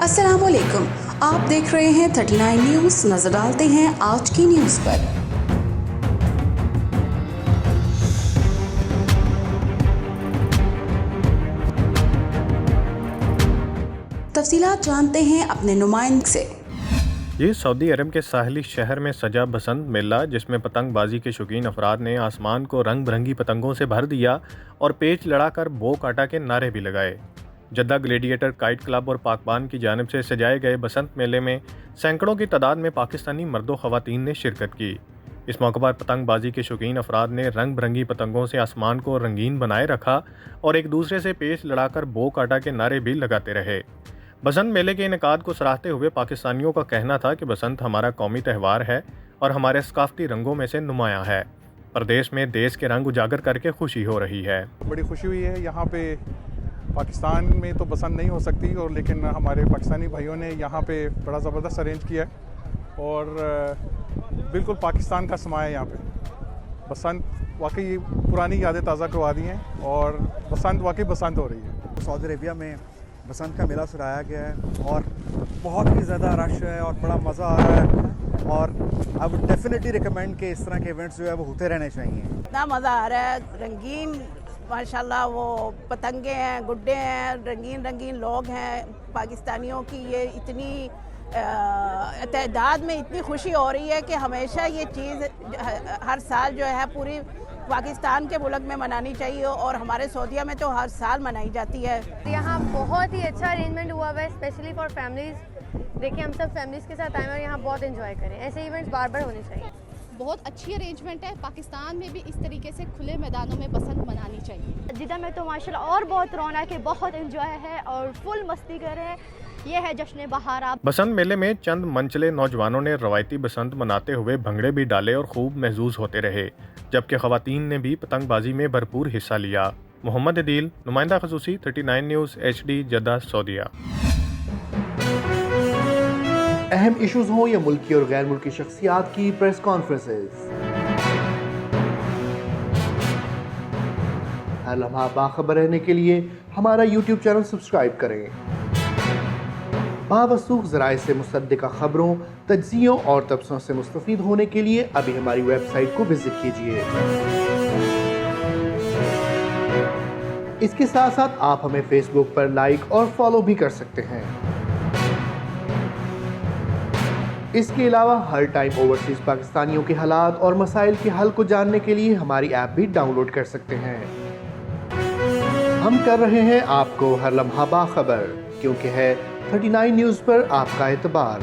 अस्सलाम वालेकुम, आप देख रहे हैं 39 न्यूज़। नजर डालते हैं आज की न्यूज़ पर। तफसीलात जानते हैं अपने नुमाइंदे से। ये सऊदी अरब के साहिली शहर में सजा बसंत मेला, जिसमें पतंगबाजी के शौकीन अफराद ने आसमान को रंग बिरंगी पतंगों से भर दिया और पेच लड़ाकर बो काटा के नारे भी लगाए। जद्दा ग्लेडिएटर काइट क्लब और पाकबान की जानिब से सजाए गए बसंत मेले में सैकड़ों की तादाद में पाकिस्तानी मर्दों ख़वातीन ने शिरकत की। इस मौके पर पतंगबाजी के शौकीन अफराद ने रंग बिरंगी पतंगों से आसमान को रंगीन बनाए रखा और एक दूसरे से पेच लड़ाकर बो काटा के नारे भी लगाते रहे। बसंत मेले के इनेकाद को सराहते हुए पाकिस्तानियों का कहना था कि बसंत हमारा कौमी त्यौहार है और हमारे सकाफती रंगों में से नुमायां है। प्रदेश में देश के रंग उजागर करके खुशी हो रही है। बड़ी खुशी हुई है। यहाँ पे पाकिस्तान में तो बसंत नहीं हो सकती, और लेकिन हमारे पाकिस्तानी भाइयों ने यहाँ पे बड़ा ज़बरदस्त अरेंज किया है और बिल्कुल पाकिस्तान का समा है यहाँ पे। बसंत वाकई पुरानी यादें ताज़ा करवा दी हैं और बसंत वाकई बसंत हो रही है। सऊदी अरेबिया में बसंत का मेला सराया गया है और बहुत ही ज़्यादा रश है और बड़ा मज़ा आ रहा है, और आई वुड डेफिनेटली रिकमेंड कि इस तरह के इवेंट्स जो है वो होते रहने चाहिए। इतना मज़ा आ रहा है, रंगीन माशाल्लाह वो पतंगे हैं, गुड्डे हैं, रंगीन रंगीन लोग हैं। पाकिस्तानियों की ये इतनी तादाद में इतनी खुशी हो रही है कि हमेशा ये चीज़ हर साल जो है पूरी पाकिस्तान के मुल्क में मनानी चाहिए, और हमारे सऊदीया में तो हर साल मनाई जाती है। यहाँ बहुत ही अच्छा अरेंजमेंट हुआ हुआ है, स्पेशली फॉर फैमिलीज़। देखिए हम सब फैमिलीज़ के साथ आए हैं और यहाँ बहुत एंजॉय करें। ऐसे इवेंट्स बार बार होने चाहिए। बहुत अच्छी अरेंजमेंट है। पाकिस्तान में भी इस तरीके से खुले मैदानों में बसंत मनानी चाहिए। जिद्दा में तो माशाल्लाह और बहुत रौनक है, बहुत एंजॉय है और फुल मस्ती कर रहे हैं। ये है जश्न बहार। बसंत मेले में चंद मनचले नौजवानों ने रवायती बसंत मनाते हुए भंगड़े भी डाले और खूब महजूज होते रहे, जबकि ख़वातीन ने भी पतंगबाजी में भरपूर हिस्सा लिया। मोहम्मद अदील, नुमाइंदा खसूसी, 39 न्यूज़ HD, जद्दा, सऊदीया। अहम इश्यूज हों या मुल्की और गैर मुल्की शख्सियात की प्रेस कॉन्फ्रेंसेस, हर लम्हा बाखबर रहने के लिए हमारा YouTube चैनल सब्सक्राइब करें। बावसूख ज़राए से मुसद्दिक़ा खबरों, तज्ज़ियों और तबसरों से मुस्तफ़ीद होने के लिए अभी हमारी वेबसाइट को विजिट कीजिए। इसके साथ साथ आप हमें फेसबुक पर लाइक और फॉलो भी कर सकते हैं। इसके अलावा हर टाइम ओवरसीज पाकिस्तानियों के हालात और मसाइल के हल को जानने के लिए हमारी ऐप भी डाउनलोड कर सकते हैं। हम कर रहे हैं आपको हर लम्हा बाखबर, क्योंकि है 39 न्यूज़ पर आपका एतबार।